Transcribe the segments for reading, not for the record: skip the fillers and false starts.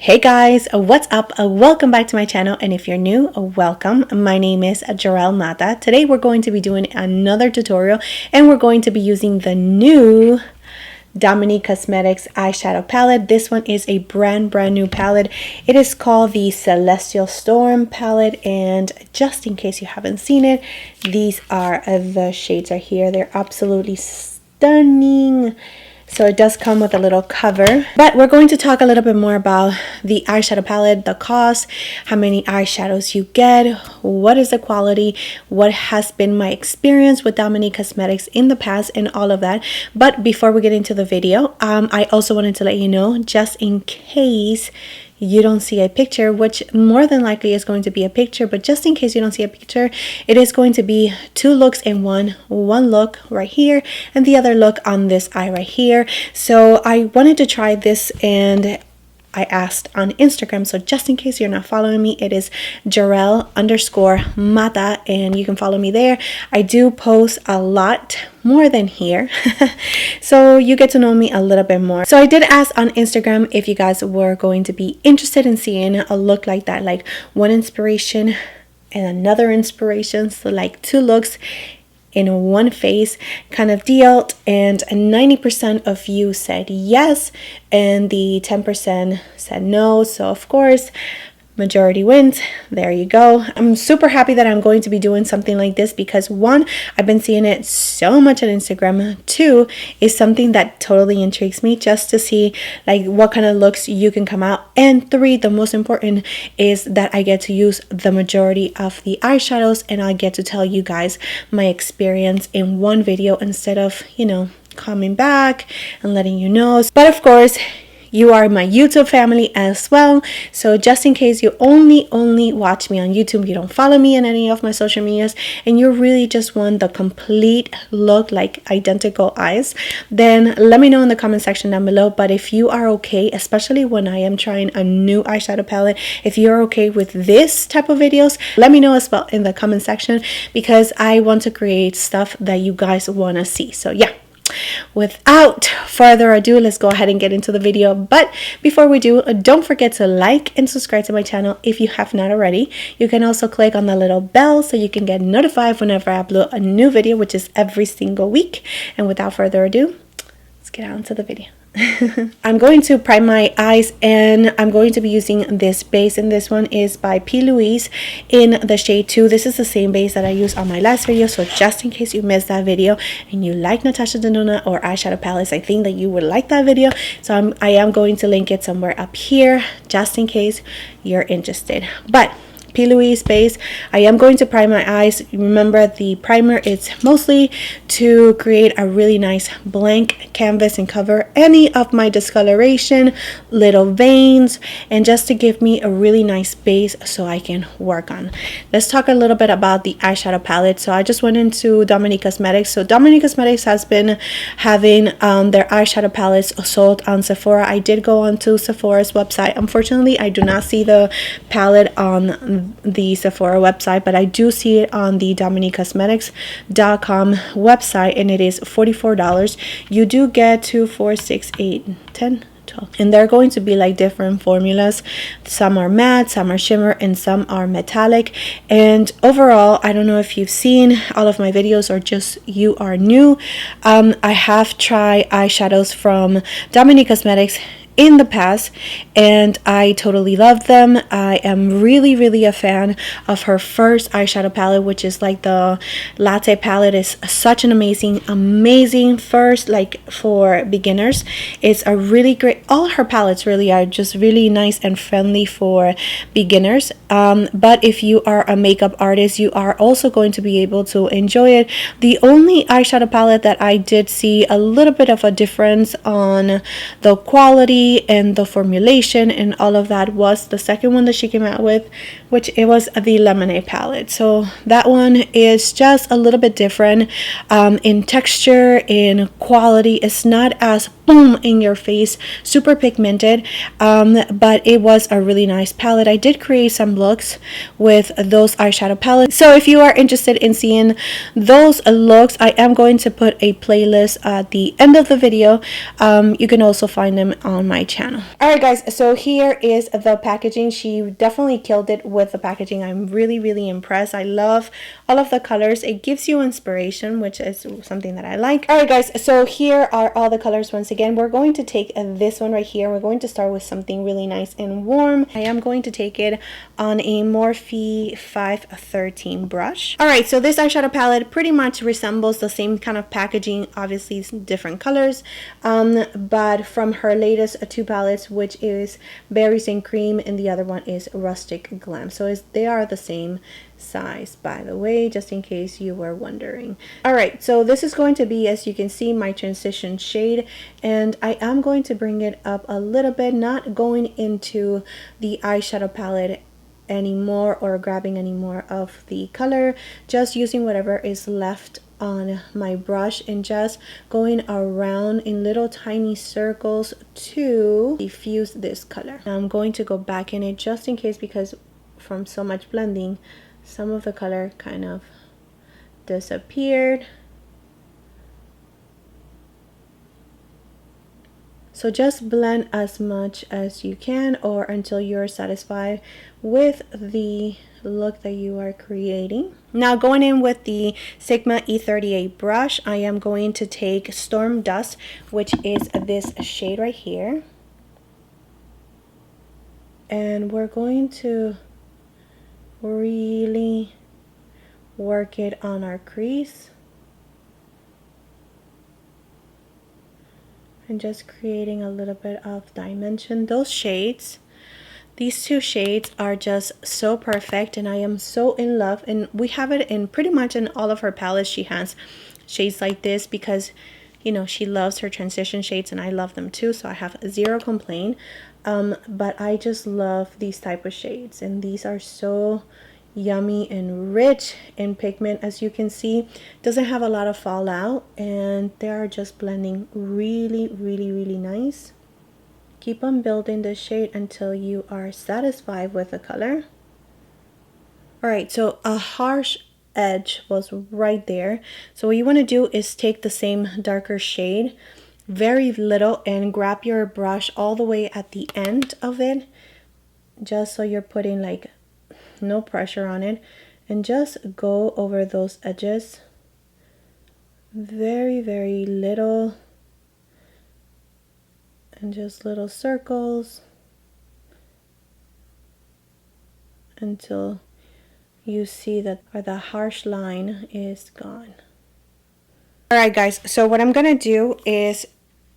Hey guys, what's up? Welcome back to my channel, and if you're new, welcome. My name is Gerel Matta. Today we're going to be doing another tutorial, and we're going to be using the new Dominique Cosmetics eyeshadow palette. This one is a brand new palette. It is called the Celestial Storm palette, and just in case you haven't seen it, these are the shades are here. They're absolutely stunning. So it does come with a little cover, but we're going to talk a little bit more about the eyeshadow palette, the cost, how many eyeshadows you get, what is the quality, what has been my experience with Dominique Cosmetics in the past, and all of that. But before we get into the video, I also wanted to let you know, just in case you don't see a picture, which more than likely is going to be a picture, but just in case you don't see a picture, it is going to be two looks in one look right here and the other look on this eye right here. So I wanted to try this, and I asked on Instagram, so just in case you're not following me, it is Gerel_Matta, and you can follow me there. I do post a lot more than here, so you get to know me a little bit more. So I did ask on Instagram if you guys were going to be interested in seeing a look like that, like one inspiration and another inspiration, so like two looks in one face kind of deal, and 90% of you said yes and the 10% said no. So of course majority wins. There you go. I'm super happy that I'm going to be doing something like this because one, I've been seeing it so much on Instagram. Two, is something that totally intrigues me just to see like what kind of looks you can come out. And three, the most important is that I get to use the majority of the eyeshadows, and I get to tell you guys my experience in one video instead of, coming back and letting you know. But of course, you are my YouTube family as well. So just in case you only watch me on YouTube, you don't follow me in any of my social medias, and you really just want the complete look, like identical eyes, then let me know in the comment section down below. But if you are okay, especially when I am trying a new eyeshadow palette, if you're okay with this type of videos, let me know as well in the comment section, because I want to create stuff that you guys want to see. So yeah, without further ado, let's go ahead and get into the video. But before we do, don't forget to like and subscribe to my channel if you have not already. You can also click on the little bell so you can get notified whenever I upload a new video, which is every single week. And without further ado, let's get on to the video. I'm going to prime my eyes, and I'm going to be using this base, and this one is by P. Louise in the shade 2. This is the same base that I used on my last video, so just in case you missed that video and you like Natasha Denona or eyeshadow palettes, I think that you would like that video. So I am going to link it somewhere up here just in case you're interested. But P. Louise base, I am going to prime my eyes. Remember, the primer is mostly to create a really nice blank canvas and cover any of my discoloration, little veins, and just to give me a really nice base so I can work on. Let's talk a little bit about the eyeshadow palette. So I just went into Dominique Cosmetics. So Dominique Cosmetics has been having their eyeshadow palettes sold on Sephora. I did go onto Sephora's website. Unfortunately, I do not see the palette on the Sephora website, but I do see it on the DominiqueCosmetics.com website, and it is $44. You do get 2, 4, 6, 8, 10, 12, and they're going to be like different formulas. Some are matte, some are shimmer, and some are metallic. And overall, I don't know if you've seen all of my videos or just you are new. I have tried eyeshadows from Dominique Cosmetics in the past, and I totally love them. I am really a fan of her first eyeshadow palette, which is like the latte palette. Is such an amazing first, like for beginners. It's a really great, all her palettes really are just really nice and friendly for beginners. But if you are a makeup artist, you are also going to be able to enjoy it. The only eyeshadow palette that I did see a little bit of a difference on the quality and the formulation and all of that was the second one that she came out with, which it was the Lemonade palette. So that one is just a little bit different in texture, in quality. It's not as boom in your face, super pigmented, but it was a really nice palette. I did create some looks with those eyeshadow palettes, so if you are interested in seeing those looks, I am going to put a playlist at the end of the video. You can also find them on my channel. Alright guys, so here is the packaging. She definitely killed it with the packaging. I'm really impressed. I love all of the colors. It gives you inspiration, which is something that I like. Alright guys, so here are all the colors. Once again, we're going to take this one right here. We're going to start with something really nice and warm. I am going to take it on a Morphe 513 brush. Alright, so this eyeshadow palette pretty much resembles the same kind of packaging, obviously different colors, but from her latest two palettes, which is Berries and Cream, and the other one is Rustic Glam. So they are the same size, by the way, just in case you were wondering. Alright, so this is going to be, as you can see, my transition shade, and I am going to bring it up a little bit, not going into the eyeshadow palette anymore or grabbing any more of the color, just using whatever is left on my brush and just going around in little tiny circles to diffuse this color. Now I'm going to go back in it just in case, because from so much blending some of the color kind of disappeared. So just blend as much as you can, or until you're satisfied with the look that you are creating. Now going in with the Sigma E38 brush, I am going to take Storm Dust, which is this shade right here, and we're going to really work it on our crease and just creating a little bit of dimension. Those shades, these two shades are just so perfect, and I am so in love, and we have it in pretty much in all of her palettes. She has shades like this because, you know, she loves her transition shades and I love them too, so I have zero complaint. But I just love these type of shades, and these are so yummy and rich in pigment. As you can see, doesn't have a lot of fallout, and they are just blending really nice. Keep on building the shade until you are satisfied with the color. Alright, so a harsh edge was right there, so what you want to do is take the same darker shade, very little, and grab your brush all the way at the end of it, just so you're putting like no pressure on it, and just go over those edges very little, and just little circles until you see that the harsh line is gone. Alright guys, so what I'm gonna do is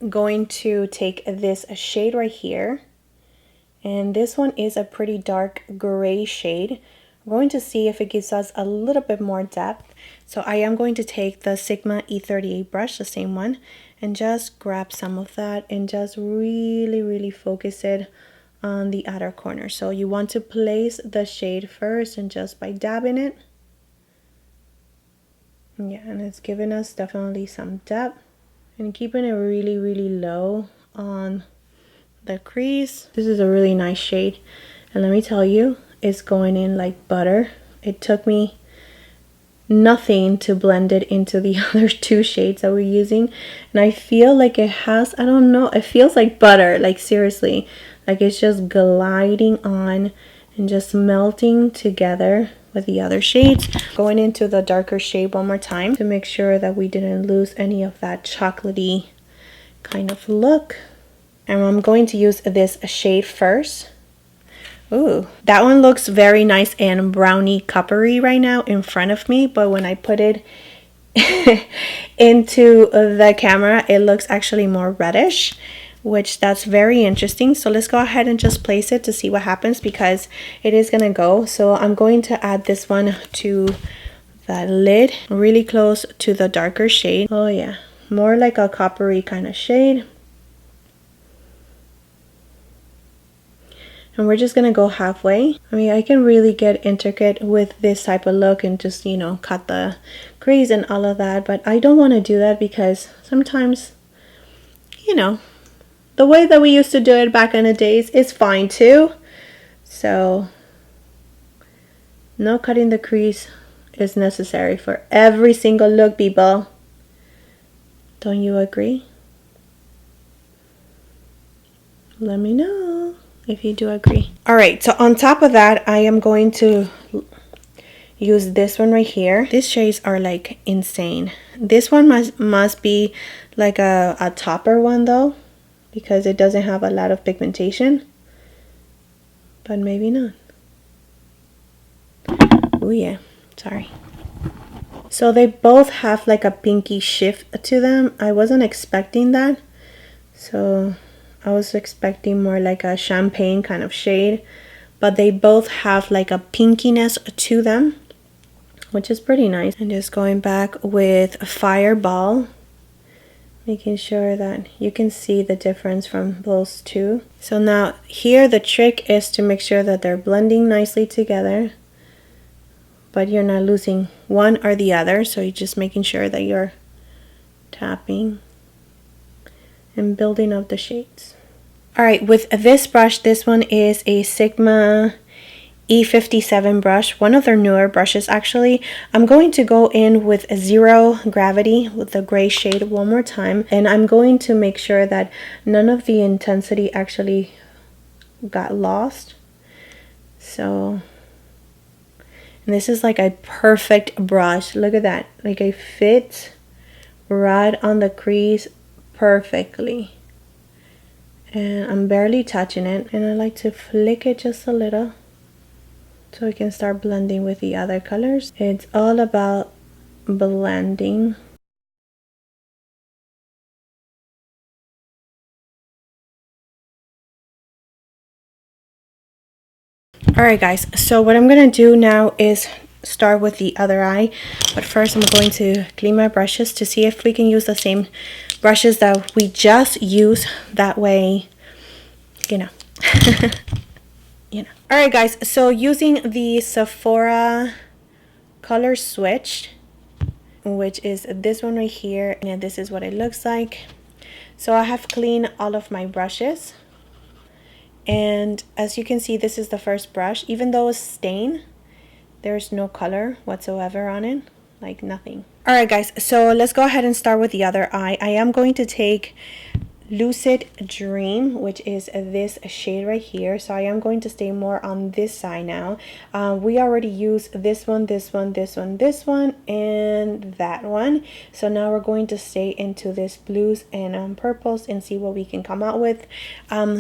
going to take this shade right here, and this one is a pretty dark gray shade. I'm going to see if it gives us a little bit more depth. So I am going to take the Sigma E38 brush, the same one, and just grab some of that and just really focus it on the outer corner. So you want to place the shade first, and just by dabbing it, yeah, and it's giving us definitely some depth, and keeping it really low on the crease. This is a really nice shade, and let me tell you, it's going in like butter. It took me nothing to blend it into the other two shades that we're using, and I feel like it has, I don't know, it feels like butter, like seriously, like it's just gliding on and just melting together with the other shades. Going into the darker shade one more time to make sure that we didn't lose any of that chocolatey kind of look. And I'm going to use this shade first. Ooh, that one looks very nice and brownie coppery right now in front of me, but when I put it into the camera, it looks actually more reddish, which that's very interesting. So let's go ahead and just place it to see what happens, because it is gonna go. So I'm going to add this one to the lid, really close to the darker shade. Oh yeah, more like a coppery kind of shade. And we're just gonna go halfway. I mean, I can really get intricate with this type of look and just, you know, cut the crease and all of that, but I don't want to do that because sometimes you know, the way that we used to do it back in the days is fine too. So no cutting the crease is necessary for every single look, people. Don't you agree? Let me know if you do agree. All right, so on top of that, I am going to use this one right here. These shades are like insane. This one must be like a topper one though, because it doesn't have a lot of pigmentation, but maybe not. Oh yeah, sorry. So they both have like a pinky shift to them. I wasn't expecting that. So I was expecting more like a champagne kind of shade, but they both have like a pinkiness to them, which is pretty nice. And just going back with Fireball, making sure that you can see the difference from those two. So now here the trick is to make sure that they're blending nicely together, but you're not losing one or the other. So you're just making sure that you're tapping and building up the shades. All right, with this brush, this one is a Sigma E57 brush, one of their newer brushes actually. I'm going to go in with a Zero Gravity with the gray shade one more time, and I'm going to make sure that none of the intensity actually got lost. So, and this is like a perfect brush. Look at that, like it fits right on the crease perfectly. And I'm barely touching it, and I like to flick it just a little so I can start blending with the other colors. It's all about blending. Alright guys, so what I'm gonna do now is start with the other eye, but first I'm going to clean my brushes to see if we can use the same brushes that we just used. That way, you know. You know. Alright guys, so using the Sephora color switch, which is this one right here, and this is what it looks like. So I have cleaned all of my brushes, and as you can see, this is the first brush. Even though it's stained, there's no color whatsoever on it, like nothing. All right guys, so let's go ahead and start with the other eye. I am going to take Lucid Dream, which is this shade right here. So I am going to stay more on this side now. We already used this one, this one, this one, this one, and that one. So now we're going to stay into this blues and purples and see what we can come out with.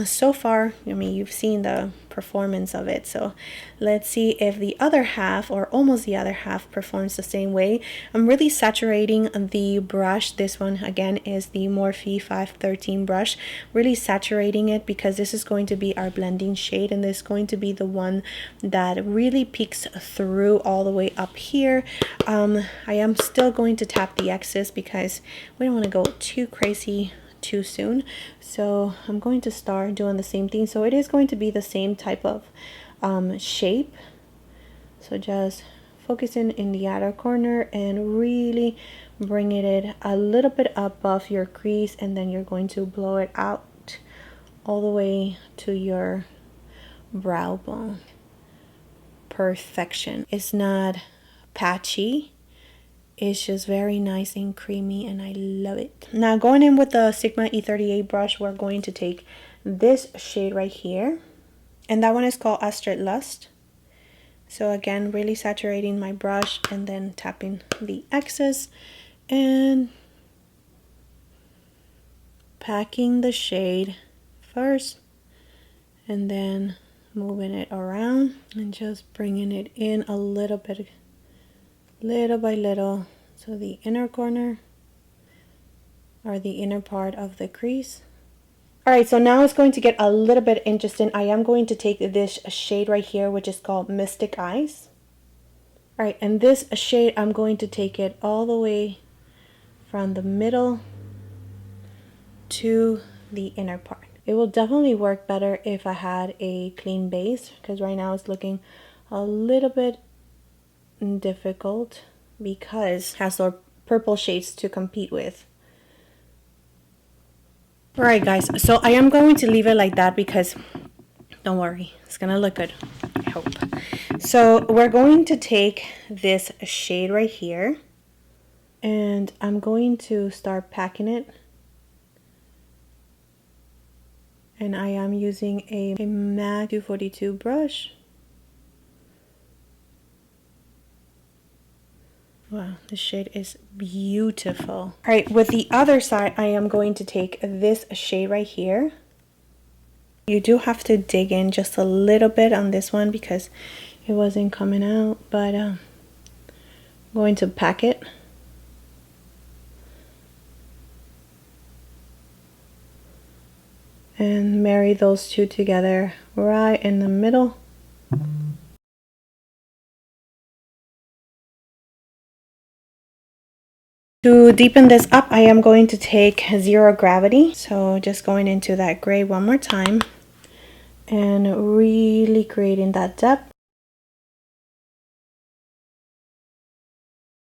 So far, I mean, you've seen the performance of it, so let's see if the other half, or almost the other half, performs the same way. I'm really saturating the brush. This one again is the Morphe 513 brush, really saturating it because this is going to be our blending shade, and this is going to be the one that really peeks through all the way up here. I am still going to tap the excess because we don't want to go too crazy too soon. So I'm going to start doing the same thing. So it is going to be the same type of shape. So just focusing in the outer corner and really bringing it a little bit above your crease, and then you're going to blow it out all the way to your brow bone. Perfection. It's not patchy. It's just very nice and creamy, and I love it. Now going in with the Sigma E38 brush, we're going to take this shade right here, and that one is called Astrid Lust. So again, really saturating my brush and then tapping the excess and packing the shade first, and then moving it around and just bringing it in a little bit, little by little, so the inner corner or the inner part of the crease. All right, so now it's going to get a little bit interesting. I am going to take this shade right here, which is called Mystic Eyes. All right, and this shade, I'm going to take it all the way from the middle to the inner part. It will definitely work better if I had a clean base, because right now it's looking a little bit difficult because it has our purple shades to compete with. Alright guys, so I am going to leave it like that because don't worry, it's gonna look good, I hope. So we're going to take this shade right here and I'm going to start packing it. And I am using a MAC 242 brush. Wow, the shade is beautiful. All right, with the other side, I am going to take this shade right here. You do have to dig in just a little bit on this one because it wasn't coming out, but I'm going to pack it. And marry those two together right in the middle. To deepen this up, I am going to take Zero Gravity. So just going into that gray one more time and really creating that depth.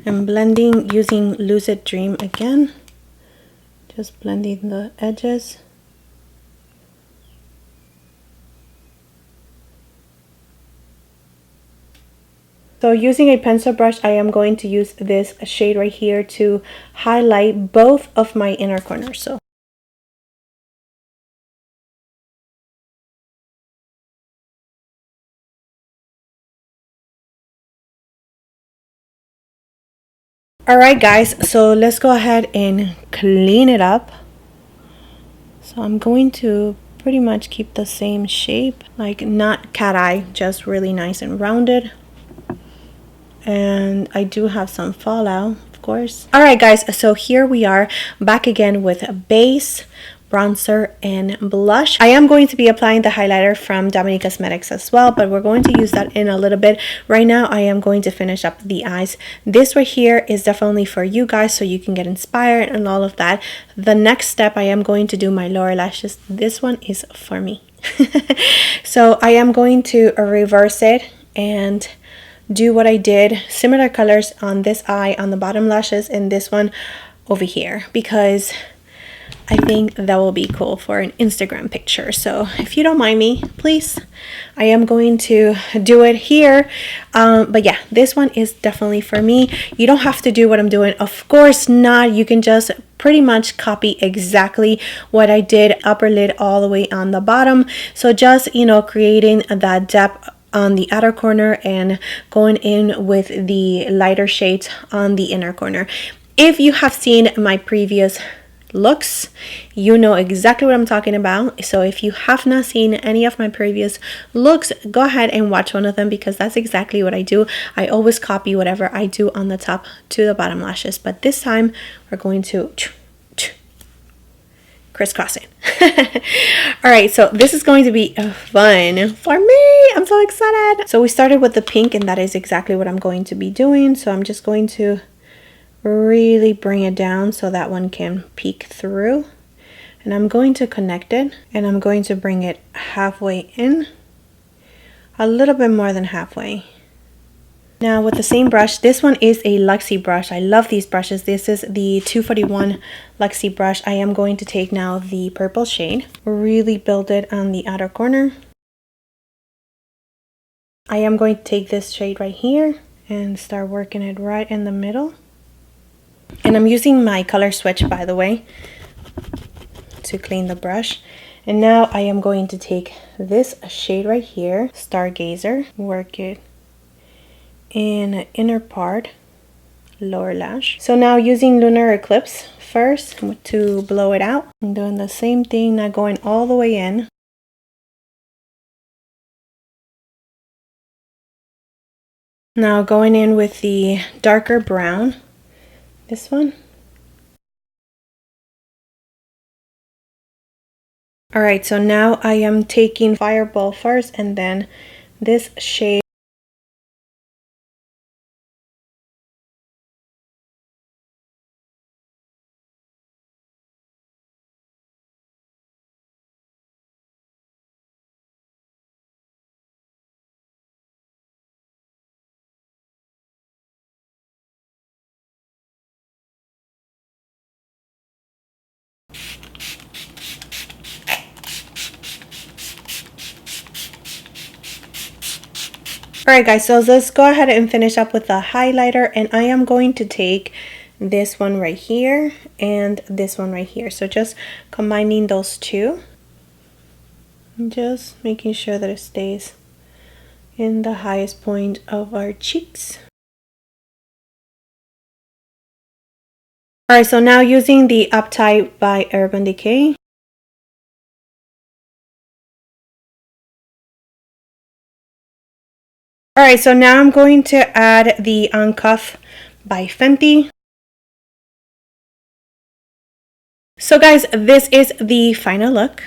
And blending using Lucid Dream again. Just blending the edges. So using a pencil brush, I am going to use this shade right here to highlight both of my inner corners. So alright guys, so let's go ahead and clean it up. So I'm going to pretty much keep the same shape, like not cat eye, just really nice and rounded. And I do have some fallout, of course. Alright guys, so here we are back again with a base, bronzer, and blush. I am going to be applying the highlighter from Dominique Cosmetics as well, but we're going to use that in a little bit. Right now, I am going to finish up the eyes. This right here is definitely for you guys so you can get inspired and all of that. The next step, I am going to do my lower lashes. This one is for me. So I am going to reverse it and do what I did, similar colors on this eye, on the bottom lashes, and this one over here, because I think that will be cool for an Instagram picture. So if you don't mind me, please, I am going to do it here. But yeah, this one is definitely for me. You don't have to do what I'm doing, of course not. You can just pretty much copy exactly what I did, upper lid all the way on the bottom. So just, you know, creating that depth on the outer corner and going in with the lighter shades on the inner corner. If you have seen my previous looks, you know exactly what I'm talking about. So if you have not seen any of my previous looks, go ahead and watch one of them because that's exactly what I do. I always copy whatever I do on the top to the bottom lashes, but this time we're going to crisscrossing. All right, so this is going to be fun for me. I'm so excited. So we started with the pink, and that is exactly what I'm going to be doing. So I'm just going to really bring it down so that one can peek through, and I'm going to connect it, and I'm going to bring it halfway in, a little bit more than halfway. Now with the same brush, this one is a Luxie brush. I love these brushes. This is the 241 Luxie brush. I am going to take now the purple shade, really build it on the outer corner. I am going to take this shade right here and start working it right in the middle. And I'm using my color switch, by the way, to clean the brush. And now I am going to take this shade right here, Stargazer, work it in the inner part, lower lash. So now using Lunar Eclipse first to blow it out. I'm doing the same thing, not going all the way in. Now going in with the darker brown, this one. Alright, so now I am taking Fireball first and then this shade. Alright guys, so let's go ahead and finish up with the highlighter, and I am going to take this one right here and this one right here. So just combining those two, just making sure that it stays in the highest point of our cheeks. Alright, so now using the Uptight by Urban Decay. Alright, so now I'm going to add the Uncuff by Fenty. So guys, this is the final look.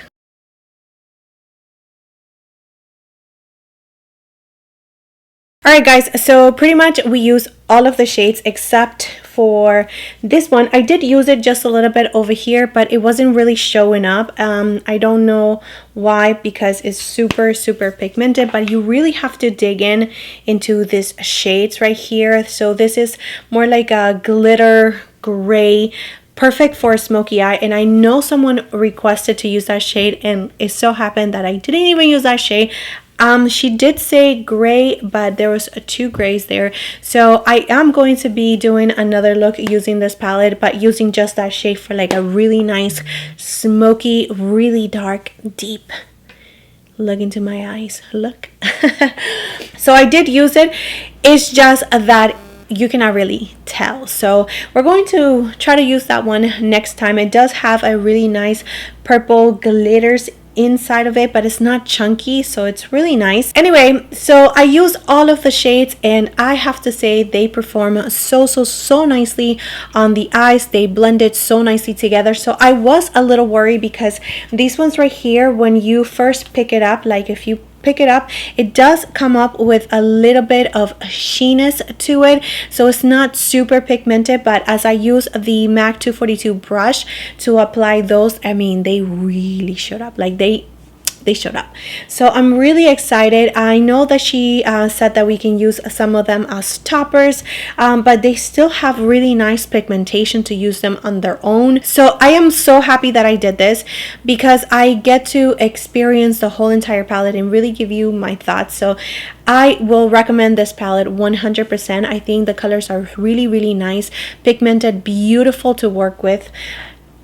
Alright guys, so pretty much we use all of the shades except for this one. I did use it just a little bit over here, but it wasn't really showing up. I don't know why, because it's super pigmented, but you really have to dig in into these shades right here. So this is more like a glitter gray, perfect for a smoky eye, and I know someone requested to use that shade, and it so happened that I didn't even use that shade. She did say gray, but there was two grays there. So I am going to be doing another look using this palette, but using just that shade for like a really nice, smoky, really dark, deep look into my eyes. Look. So I did use it. It's just that you cannot really tell. So we're going to try to use that one next time. It does have a really nice purple glitters inside of it, but it's not chunky, so it's really nice. Anyway, so I use all of the shades, and I have to say they perform so nicely on the eyes. They blended so nicely together. So I was a little worried because these ones right here, when you first pick it up, like if you pick it up, it does come up with a little bit of sheeness to it, so it's not super pigmented. But as I use the MAC 242 brush to apply those, I mean, they really showed up. Like they showed up. So I'm really excited. I know that she said that we can use some of them as toppers, but they still have really nice pigmentation to use them on their own. So I am so happy that I did this, because I get to experience the whole entire palette and really give you my thoughts. So I will recommend this palette 100%. I think the colors are really nice, pigmented, beautiful to work with.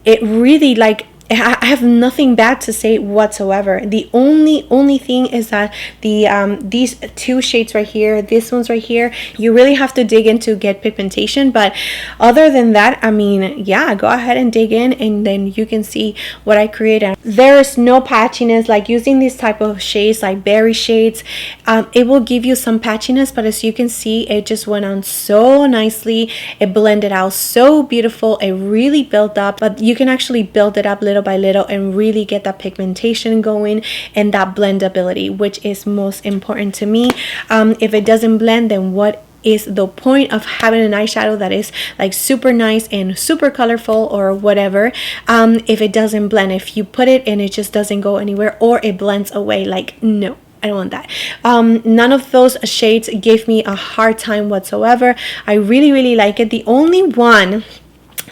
It really, like, I have nothing bad to say whatsoever. The only thing is that the these two shades right here, this one's right here, you really have to dig in to get pigmentation. But other than that, I mean, yeah, go ahead and dig in, and then you can see what I created. There is no patchiness. Like using these type of shades, like berry shades, it will give you some patchiness, but as you can see, it just went on so nicely. It blended out so beautiful. It really built up, but you can actually build it up little by little and really get that pigmentation going and that blendability, which is most important to me. If it doesn't blend, then what is the point of having an eyeshadow that is like super nice and super colorful or whatever, if it doesn't blend, if you put it and it just doesn't go anywhere, or it blends away? Like, no, I don't want that. None of those shades gave me a hard time whatsoever. I really like it. The only one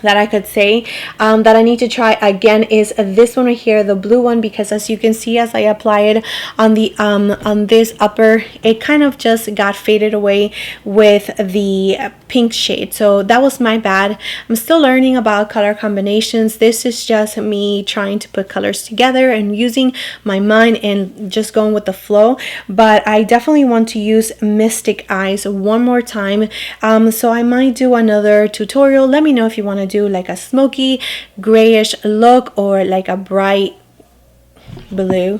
that I could say that I need to try again is this one right here, the blue one, because as you can see, as I apply it on the on this upper, it kind of just got faded away with the pink shade. So that was my bad. I'm still learning about color combinations. This is just me trying to put colors together and using my mind and just going with the flow. But I definitely want to use Mystic Eyes one more time, so I might do another tutorial. Let me know if you want to do like a smoky grayish look or like a bright blue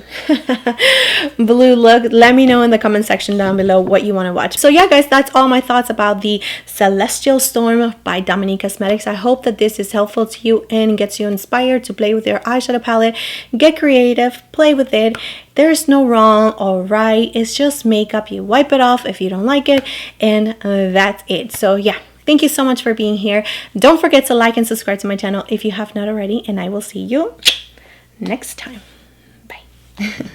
blue look. Let me know in the comment section down below what you want to watch. So yeah guys, that's all my thoughts about the Celestial Storm by Dominique Cosmetics. I hope that this is helpful to you and gets you inspired to play with your eyeshadow palette. Get creative, play with it. There's no wrong or right. It's just makeup. You wipe it off if you don't like it, and that's it. So yeah, thank you so much for being here. Don't forget to like and subscribe to my channel if you have not already, and I will see you next time. Bye.